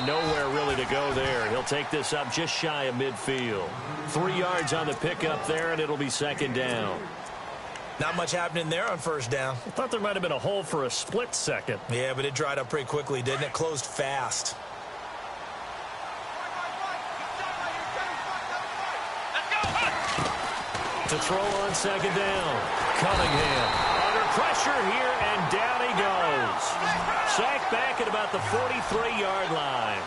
And nowhere really to go there. He'll take this up just shy of midfield. 3 yards on the pickup there, and it'll be second down. Not much happening there on first down. I thought there might have been a hole for a split second. Yeah, but it dried up pretty quickly, didn't it? Closed fast. To throw on second down. Cunningham under pressure here, and down he goes. Sacked back at about the 43-yard line.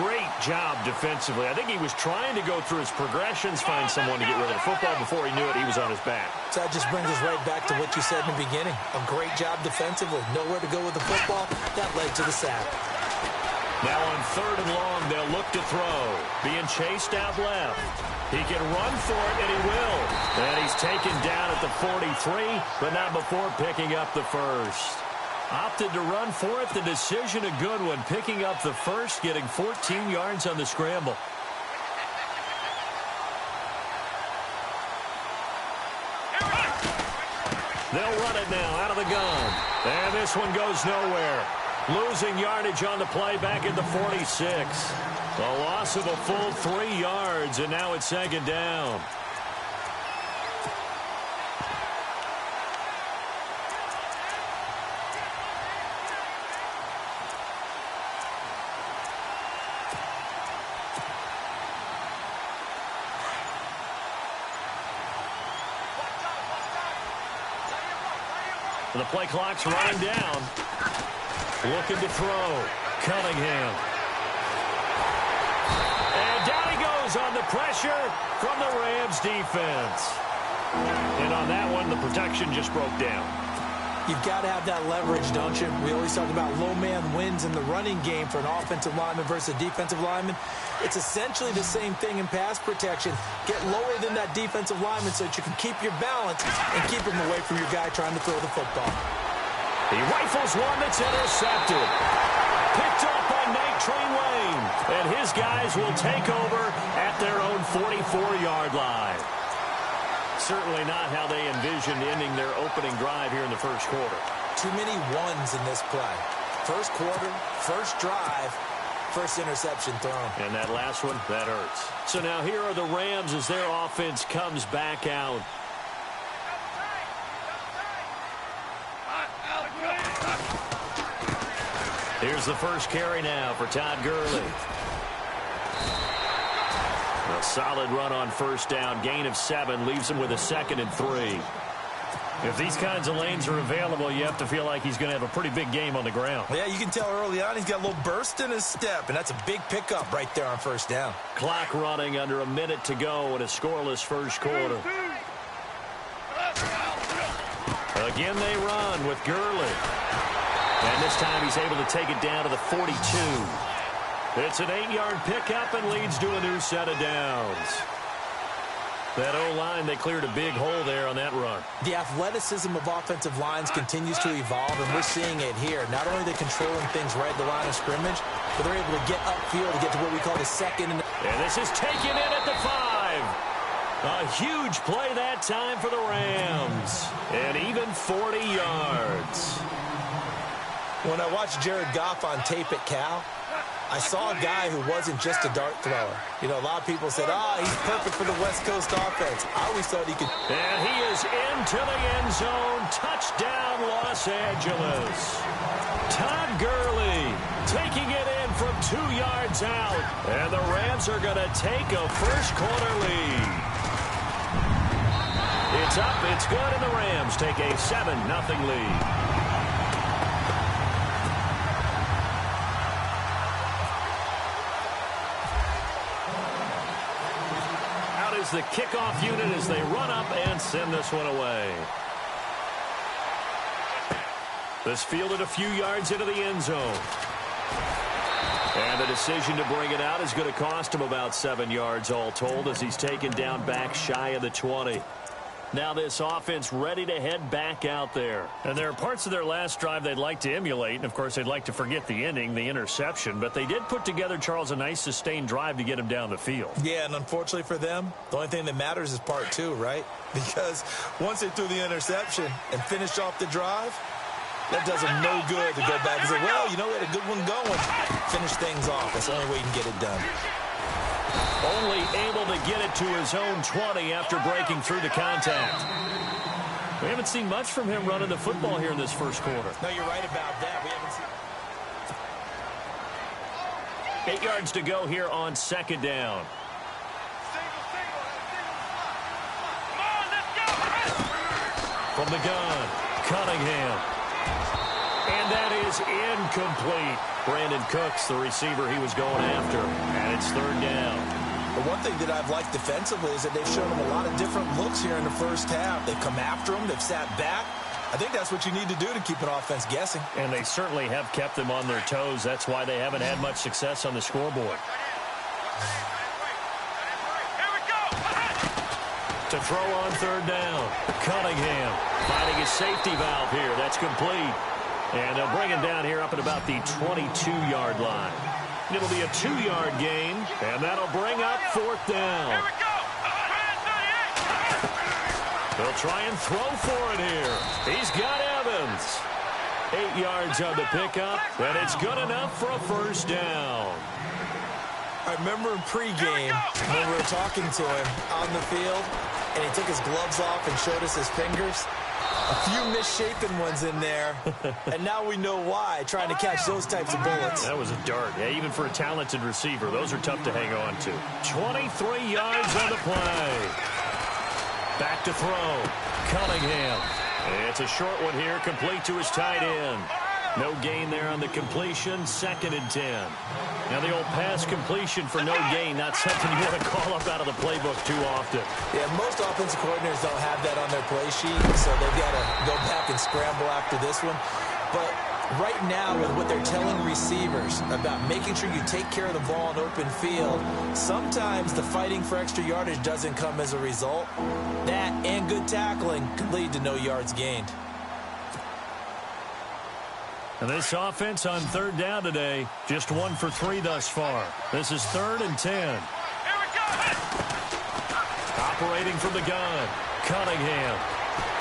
Great job defensively. I think he was trying to go through his progressions, find someone to get rid of the football. Before he knew it, he was on his back. So that just brings us right back to what you said in the beginning. A great job defensively. Nowhere to go with the football. That led to the sack. Now on 3rd and long, they'll look to throw. Being chased out left. He can run for it, and he will. And he's taken down at the 43, but not before picking up the first. Opted to run for it. The decision a good one. Picking up the first, getting 14 yards on the scramble. They'll run it now out of the gun. And this one goes nowhere. Losing yardage on the play back at the 46. A loss of a full 3 yards, and now it's second down. The play clock's running down. Looking to throw. Cunningham. And down he goes on the pressure from the Rams defense. And on that one, the protection just broke down. You've got to have that leverage, don't you? We always talk about low man wins in the running game for an offensive lineman versus a defensive lineman. It's essentially the same thing in pass protection. Get lower than that defensive lineman so that you can keep your balance and keep him away from your guy trying to throw the football. He rifles one that's intercepted. Picked up by Nate Trainwayne. And his guys will take over at their own 44-yard line. Certainly not how they envisioned ending their opening drive here in the first quarter. Too many ones in this play. First quarter, first drive, first interception thrown. And that last one, that hurts. So now here are the Rams as their offense comes back out. Here's the first carry now for Todd Gurley. A solid run on first down. Gain of 7 leaves him with a 2nd and 3. If these kinds of lanes are available, you have to feel like he's going to have a pretty big game on the ground. Yeah, you can tell early on he's got a little burst in his step, and that's a big pickup right there on first down. Clock running under a minute to go in a scoreless first quarter. Again, they run with Gurley. And this time he's able to take it down to the 42. It's an 8-yard pickup and leads to a new set of downs. That O-line, they cleared a big hole there on that run. The athleticism of offensive lines continues to evolve, and we're seeing it here. Not only are they controlling things right at the line of scrimmage, but they're able to get upfield to get to what we call the second. And this is taken in at the 5. A huge play that time for the Rams. And even 40 yards. When I watched Jared Goff on tape at Cal, I saw a guy who wasn't just a dart thrower. You know, a lot of people said, he's perfect for the West Coast offense. I always thought he could. And he is into the end zone. Touchdown, Los Angeles. Todd Gurley taking it in from 2 yards out. And the Rams are going to take a first quarter lead. It's up, it's good, and the Rams take a 7-0 lead. Is the kickoff unit as they run up and send this one away. This fielded a few yards into the end zone. And the decision to bring it out is going to cost him about 7 yards all told as he's taken down back shy of the 20. Now this offense ready to head back out there. And there are parts of their last drive they'd like to emulate. And, of course, they'd like to forget the ending, the interception. But they did put together, Charles, a nice sustained drive to get him down the field. Yeah, and unfortunately for them, the only thing that matters is part 2, right? Because once they threw the interception and finished off the drive, That does him no good to go back and say, well, you know, we had a good one going. Finish things off. That's the only way you can get it done. Only able to get it to his own 20 after breaking through the contact. We haven't seen much from him running the football here in this first quarter. No, you're right about that. We haven't seen... 8 yards to go here on second down. From the gun, Cunningham. And that is incomplete. Brandon Cooks, the receiver he was going after. And it's third down. The one thing that I've liked defensively is that they've shown him a lot of different looks here in the first half. They've come after him. They've sat back. I think that's what you need to do to keep an offense guessing. And they certainly have kept them on their toes. That's why they haven't had much success on the scoreboard. To throw on third down. Cunningham finding his safety valve here. That's complete. And they'll bring him down here up at about the 22-yard line. It'll be a 2-yard gain, and that'll bring up fourth down. They'll try and throw for it here. He's got Evans. 8 yards on the pickup, and it's good enough for a first down. I remember in pregame when we were talking to him on the field, and he took his gloves off and showed us his fingers. A few misshapen ones in there, and now we know why, trying to catch those types of bullets. That was a dart. Yeah, even for a talented receiver, those are tough to hang on to. 23 yards on the play. Back to throw. Cunningham. It's a short one here, complete to his tight end. No gain there on the completion, 2nd and 10. Now the old pass completion for no gain, not something you want to call up out of the playbook too often. Yeah, most offensive coordinators don't have that on their play sheet, so they've got to go back and scramble after this one. But right now, with what they're telling receivers about making sure you take care of the ball in open field, sometimes the fighting for extra yardage doesn't come as a result. That and good tackling can lead to no yards gained. And this offense on third down today, just 1 for 3 thus far. This is 3rd and 10. Operating from the gun, Cunningham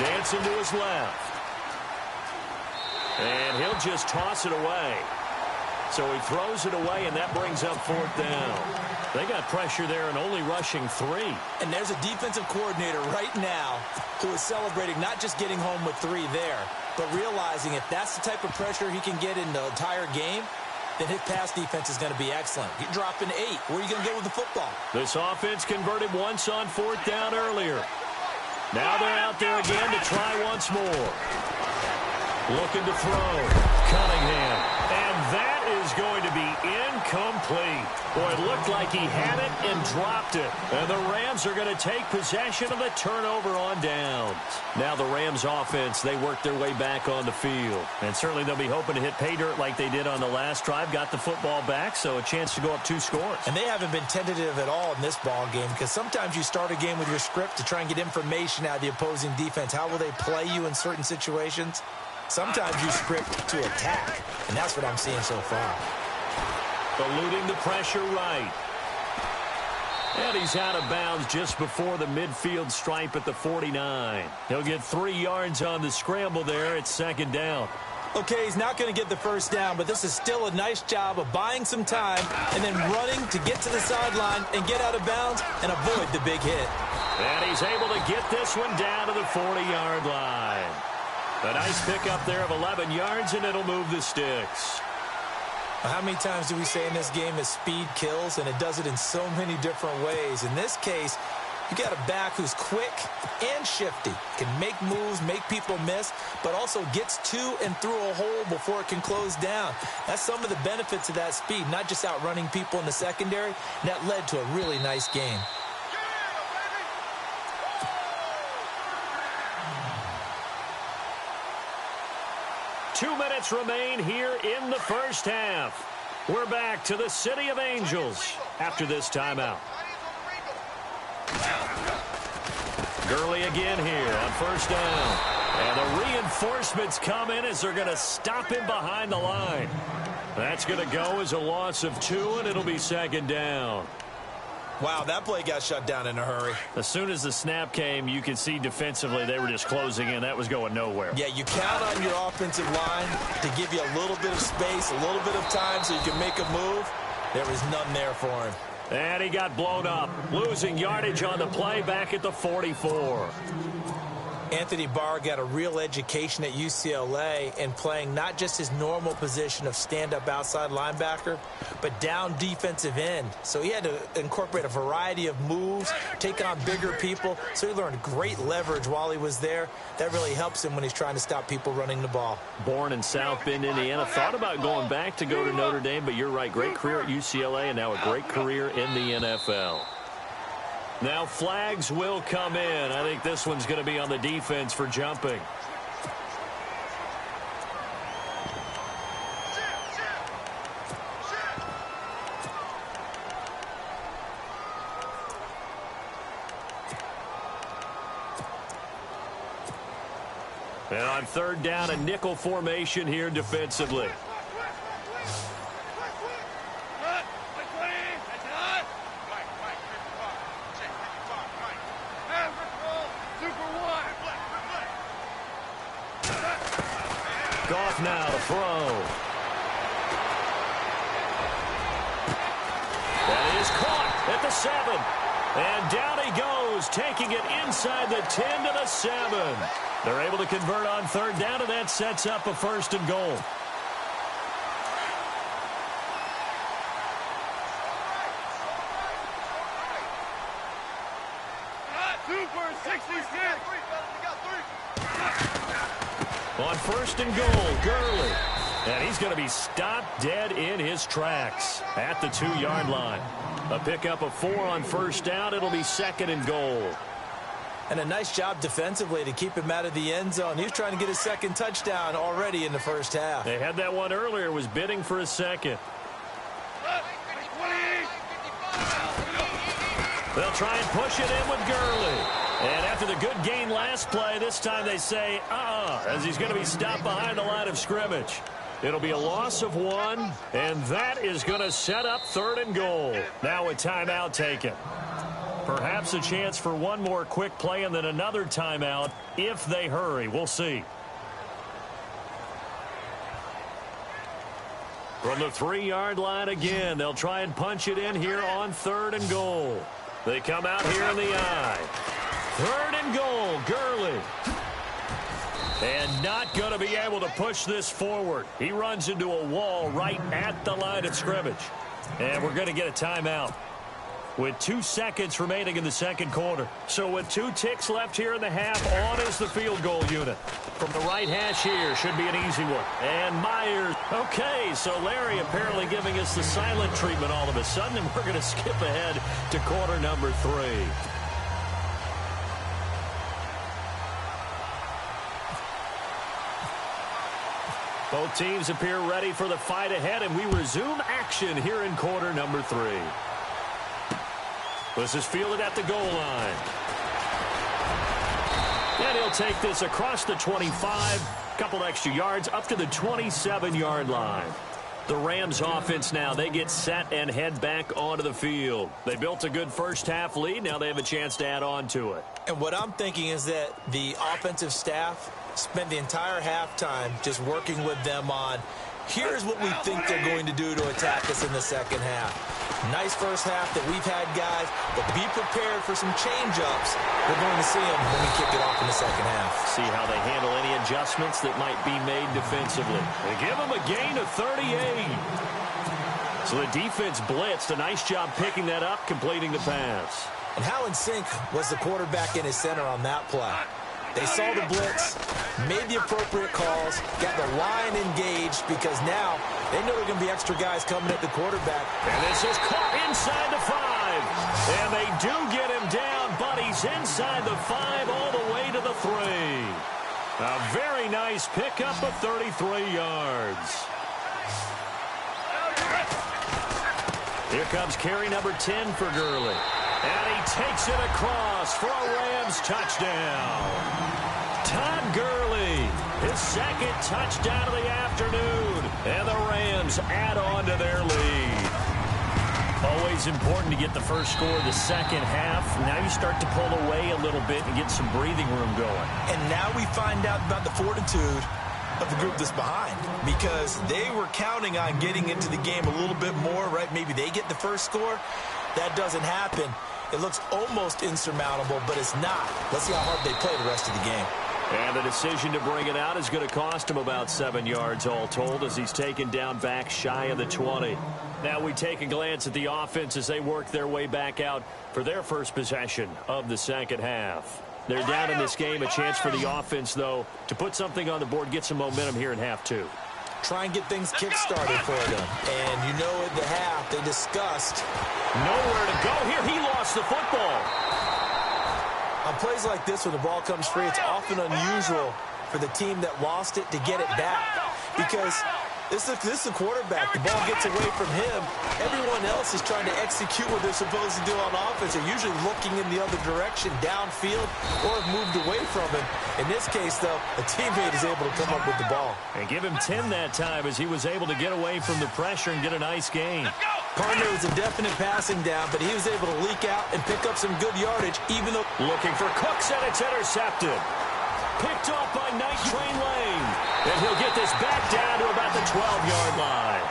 dancing to his left. And he'll just toss it away. So he throws it away, and that brings up fourth down. They got pressure there and only rushing 3. And there's a defensive coordinator right now who is celebrating not just getting home with 3 there, but realizing if that's the type of pressure he can get in the entire game, then his pass defense is going to be excellent. You're dropping 8. Where are you going to go with the football? This offense converted once on fourth down earlier. Now they're out there again to try once more. Looking to throw. Cunningham. And that is going to be incomplete. Boy, it looked like he had it and dropped it. And the Rams are going to take possession of the turnover on downs. Now the Rams offense, they work their way back on the field. And certainly they'll be hoping to hit pay dirt like they did on the last drive. Got the football back, so a chance to go up 2 scores. And they haven't been tentative at all in this ball game, because sometimes you start a game with your script to try and get information out of the opposing defense. How will they play you in certain situations? Sometimes you script to attack, and that's what I'm seeing so far. Eluding the pressure right. And he's out of bounds just before the midfield stripe at the 49. He'll get 3 yards on the scramble there. It's 2nd down. Okay, he's not going to get the first down, but this is still a nice job of buying some time and then running to get to the sideline and get out of bounds and avoid the big hit. And he's able to get this one down to the 40-yard line. A nice pickup there of 11 yards, and it'll move the sticks. How many times do we say in this game that speed kills, and it does it in so many different ways? In this case, you got a back who's quick and shifty, can make moves, make people miss, but also gets to and through a hole before it can close down. That's some of the benefits of that speed, not just outrunning people in the secondary, and that led to a really nice game. Two minutes remain here in the first half. We're back to the City of Angels after this timeout. Gurley again here on first down. And the reinforcements come in as they're going to stop him behind the line. That's going to go as a loss of 2, and it'll be 2nd down. Wow, that play got shut down in a hurry. As soon as the snap came, you could see defensively they were just closing in. That was going nowhere. Yeah, you count on your offensive line to give you a little bit of space, a little bit of time so you can make a move. There was none there for him. And he got blown up, losing yardage on the play back at the 44. Anthony Barr got a real education at UCLA in playing not just his normal position of stand-up outside linebacker, but down defensive end. So he had to incorporate a variety of moves, take on bigger people. So he learned great leverage while he was there. That really helps him when he's trying to stop people running the ball. Born in South Bend, Indiana. Thought about going back to go to Notre Dame, but you're right. Great career at UCLA and now a great career in the NFL. Now flags will come in. I think this one's going to be on the defense for jumping. And on third down, a nickel formation here defensively. Goff now to throw. That is caught at the 7. And down he goes, taking it inside the 10 to the 7. They're able to convert on third down, and that sets up a 1st and goal. On 1st and goal, Gurley. And he's going to be stopped dead in his tracks at the 2-yard line. A pickup of 4 on 1st down. It'll be 2nd and goal. And a nice job defensively to keep him out of the end zone. He was trying to get his 2nd touchdown already in the first half. They had that one earlier, was bidding for a 2nd. They'll try and push it in with Gurley. And after the good gain last play, this time they say, as he's going to be stopped behind the line of scrimmage. It'll be a loss of 1, and that is going to set up 3rd and goal. Now a timeout taken. Perhaps a chance for one more quick play and then another timeout if they hurry. We'll see. From the 3-yard line again, they'll try and punch it in here on 3rd and goal. They come out here in the eye. 3rd and goal, Gurley. And not going to be able to push this forward. He runs into a wall right at the line of scrimmage. And we're going to get a timeout with 2 seconds remaining in the 2nd quarter. So with 2 ticks left here in the half, on is the field goal unit. From the right hash here, should be an easy one. And Myers. Okay, so Larry apparently giving us the silent treatment all of a sudden, and we're going to skip ahead to quarter number 3. Both teams appear ready for the fight ahead, and we resume action here in quarter number 3. This is fielded at the goal line. And he'll take this across the 25, couple extra yards, up to the 27-yard line. The Rams offense now, they get set and head back onto the field. They built a good first-half lead. Now they have a chance to add on to it. And what I'm thinking is that the offensive staff spent the entire halftime just working with them on, here's what we think they're going to do to attack us in the 2nd half. Nice first half that we've had, guys, but be prepared for some change-ups. We're going to see them when we kick it off in the 2nd half. See how they handle any adjustments that might be made defensively. They give them a gain of 38. So the defense blitzed. A nice job picking that up, completing the pass. And how in sync was the quarterback in his center on that play? They saw the blitz, made the appropriate calls, got the line engaged because now they know there are going to be extra guys coming at the quarterback. And this is caught inside the 5. And they do get him down, but he's inside the 5 all the way to the 3. A very nice pickup of 33 yards. Here comes carry number 10 for Gurley. And he takes it across for a Rams touchdown. Todd Gurley, his 2nd touchdown of the afternoon. And the Rams add on to their lead. Always always important to get the first score of the second half. Now you start to pull away a little bit and get some breathing room going. And now we find out about the fortitude of the group that's behind, because they were counting on getting into the game a little bit more, right? Maybe they get the first score. That doesn't happen. It looks almost insurmountable, but it's not. Let's see how hard they play the rest of the game. And the decision to bring it out is going to cost him about 7 yards all told, as he's taken down back shy of the 20. Now we take a glance at the offense as they work their way back out for their first possession of the second half. They're down in this game. A chance for the offense, though, to put something on the board, get some momentum here in half two. Try and get things kick-started for them. And you know at the half they discussed nowhere to go here. He lost the football. On plays like this where the ball comes free, it's often unusual for the team that lost it to get it back, because this is a quarterback. The ball gets away from him. Everyone else is trying to execute what they're supposed to do on offense. They're usually looking in the other direction, downfield, or have moved away from him. In this case, though, a teammate is able to come up with the ball. And give him 10 that time, as he was able to get away from the pressure and get a nice gain. Partner was a definite passing down, but he was able to leak out and pick up some good yardage, even though... Looking for Cooks, and it's intercepted. Picked off by Night Train Lane. And he'll get this back down to about the 12-yard line.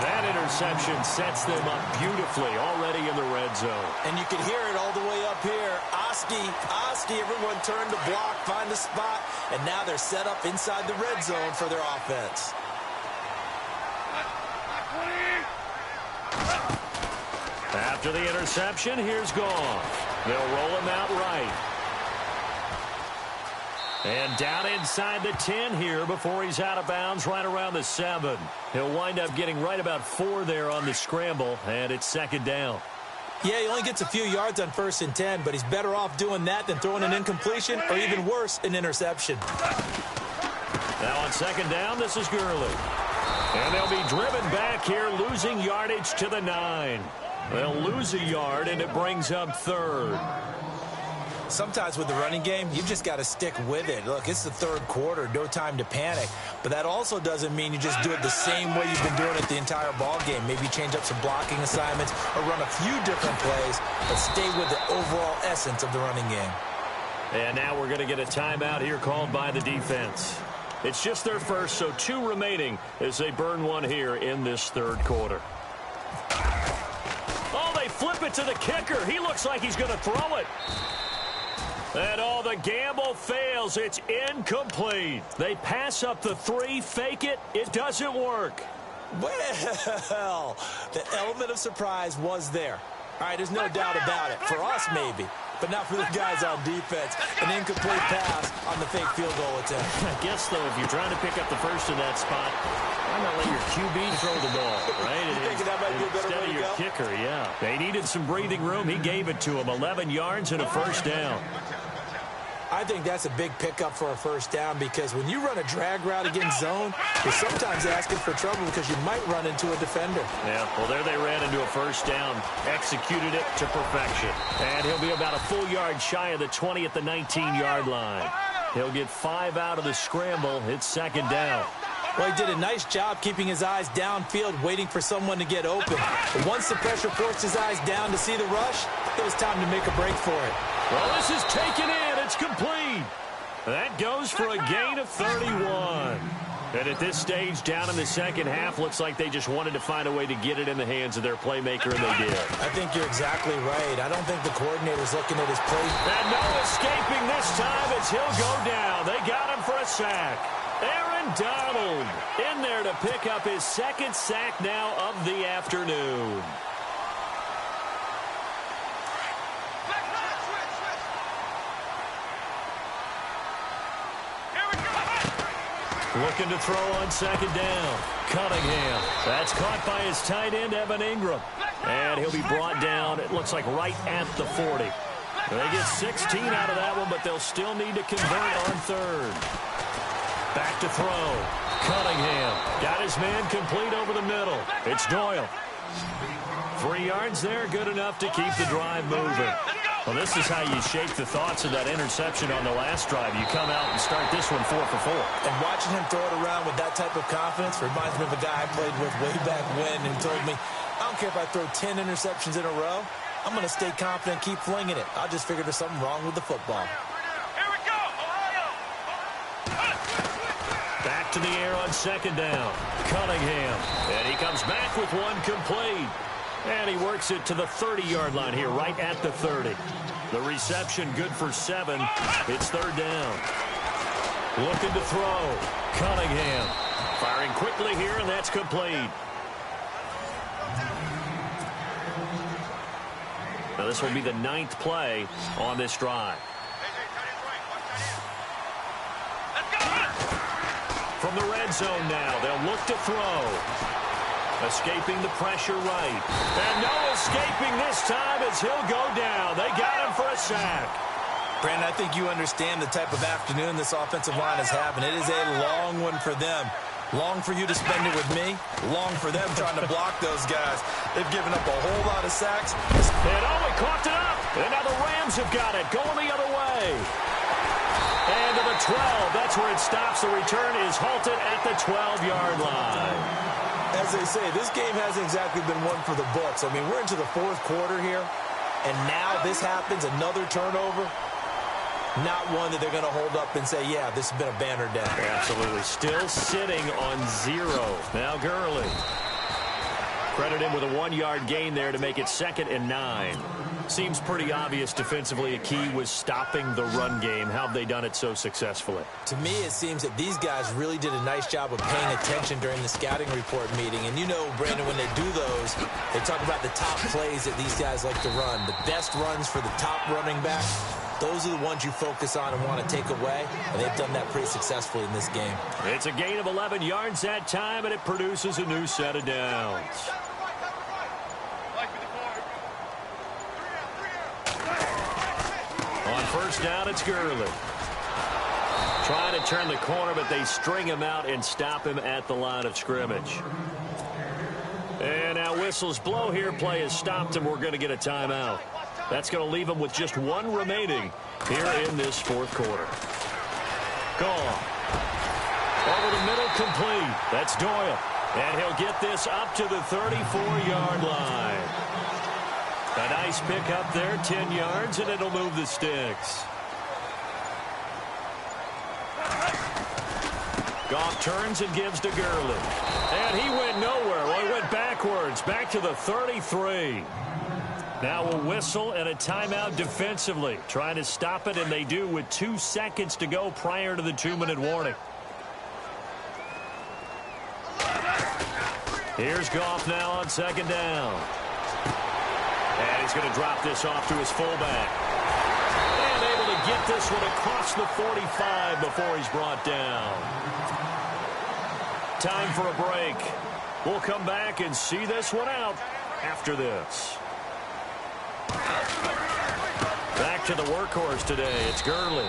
That interception sets them up beautifully already in the red zone. And you can hear it all the way up here. Oski, everyone turned to block, find the spot, and now they're set up inside the red zone for their offense. After the interception, here's Goff. They'll roll him out right. And down inside the 10 here before he's out of bounds right around the 7. He'll wind up getting right about 4 there on the scramble, and it's second down. Yeah, he only gets a few yards on 1st and 10, but he's better off doing that than throwing an incompletion or, even worse, an interception. Now on second down, this is Gurley. And they'll be driven back here, losing yardage to the 9. They'll lose a yard, and it brings up 3rd. Sometimes with the running game, you've just got to stick with it. Look, it's the 3rd quarter, no time to panic. But that also doesn't mean you just do it the same way you've been doing it the entire ball game. Maybe change up some blocking assignments or run a few different plays, but stay with the overall essence of the running game. And now we're going to get a timeout here called by the defense. It's just their first, so 2 remaining as they burn one here in this 3rd quarter. Oh, they flip it to the kicker. He looks like he's going to throw it. And all the gamble fails. It's incomplete. They pass up the 3, fake it. It doesn't work. Well, the element of surprise was there. All right, there's no doubt about it. For us, maybe. But not for the guys on defense. An incomplete pass on the fake field goal attempt. I guess, though, if you're trying to pick up the first in that spot, why not let your QB throw the ball, right? You think that might be a better way to go? Instead of your kicker, yeah. They needed some breathing room. He gave it to him. 11 yards and a first down. I think that's a big pickup for a first down, because when you run a drag route against zone, you're sometimes asking for trouble because you might run into a defender. Yeah, well, there they ran into a first down, executed it to perfection. And he'll be about a full yard shy of the 20 at the 19-yard line. He'll get 5 out of the scramble. It's second down. Well, he did a nice job keeping his eyes downfield, waiting for someone to get open. But once the pressure forced his eyes down to see the rush, it was time to make a break for it. Well, this is taken in. It's complete. That goes for a gain of 31. And at this stage, down in the second half, looks like they just wanted to find a way to get it in the hands of their playmaker, and they did. I think you're exactly right. I don't think the coordinator's looking at his play. And no escaping this time as he'll go down. They got him for a sack. Aaron Donald in there to pick up his 2nd sack now of the afternoon. Looking to throw on second down. Cunningham. That's caught by his tight end, Evan Ingram. And he'll be brought down, it looks like, right at the 40. They get 16 out of that one, but they'll still need to convert on 3rd. Back to throw. Cunningham got his man complete over the middle. It's Doyle. 3 yards there, good enough to keep the drive moving. Well, this is how you shake the thoughts of that interception on the last drive. You come out and start this one 4 for 4. And watching him throw it around with that type of confidence reminds me of a guy I played with way back when, who told me I don't care if I throw 10 interceptions in a row. I'm going to stay confident and keep flinging it. I just figured there's something wrong with the football. Here we go, Ohio! Back to the air on second down. Cunningham. And he comes back with one complete. And he works it to the 30-yard line here, right at the 30. The reception good for 7. It's third down. Looking to throw. Cunningham. Firing quickly here, and that's complete. Now this will be the 9th play on this drive. From the red zone now, they'll look to throw. Escaping the pressure right. And no escaping this time as he'll go down. They got him for a sack. Brandon, I think you understand the type of afternoon this offensive line is having. It is a long one for them. Long for you to spend it with me. Long for them trying to block those guys. They've given up a whole lot of sacks. And oh, he coughed it up. And now the Rams have got it. Going the other way. And to the 12. That's where it stops. The return is halted at the 12-yard line. As they say, this game hasn't exactly been one for the books. I mean, we're into the 4th quarter here. And now this happens, another turnover. Not one that they're going to hold up and say, yeah, this has been a banner day. Absolutely. Still sitting on 0. Now Gurley. Credit him with a 1-yard gain there to make it 2nd and 9. Seems pretty obvious defensively a key was stopping the run game. How have they done it so successfully? To me, it seems that these guys really did a nice job of paying attention during the scouting report meeting. And you know, Brandon, when they do those, they talk about the top plays that these guys like to run. The best runs for the top running back. Those are the ones you focus on and want to take away, and they've done that pretty successfully in this game. It's a gain of 11 yards that time, and it produces a new set of downs. On first down, it's Gurley. Trying to turn the corner, but they string him out and stop him at the line of scrimmage. And now whistles blow here. Play has stopped, and we're going to get a timeout. That's going to leave them with just 1 remaining here in this 4th quarter. Gone. Over the middle, complete. That's Doyle. And he'll get this up to the 34-yard line. A nice pick up there, 10 yards, and it'll move the sticks. Goff turns and gives to Gurley. And he went nowhere. Well, he went backwards, back to the 33. Now a whistle and a timeout defensively. Trying to stop it, and they do with 2 seconds to go prior to the 2-minute warning. Here's Goff now on second down. And he's going to drop this off to his fullback. And able to get this one across the 45 before he's brought down. Time for a break. We'll come back and see this one out after this. Back to the workhorse today. It's Gurley.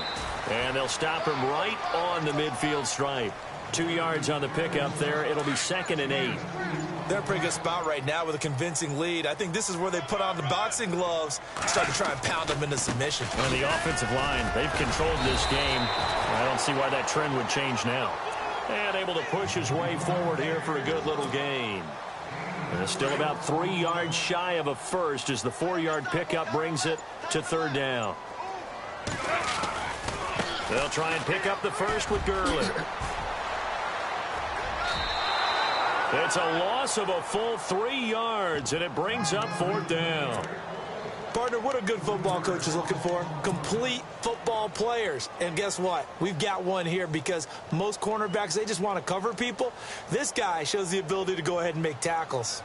And they'll stop him right on the midfield stripe. 2 yards on the pickup there. It'll be 2nd and 8. They're in a pretty good spot right now with a convincing lead. I think this is where they put on the boxing gloves and start to try and pound them into submission. On the offensive line, they've controlled this game. I don't see why that trend would change now. And able to push his way forward here for a good little gain. And it's still about 3 yards shy of a first as the 4-yard pickup brings it to third down. They'll try and pick up the first with Gurley. It's a loss of a full 3 yards, and it brings up 4th down. Partner, what a good football coach is looking for. Complete football players. And guess what? We've got one here because most cornerbacks, they just want to cover people. This guy shows the ability to go ahead and make tackles.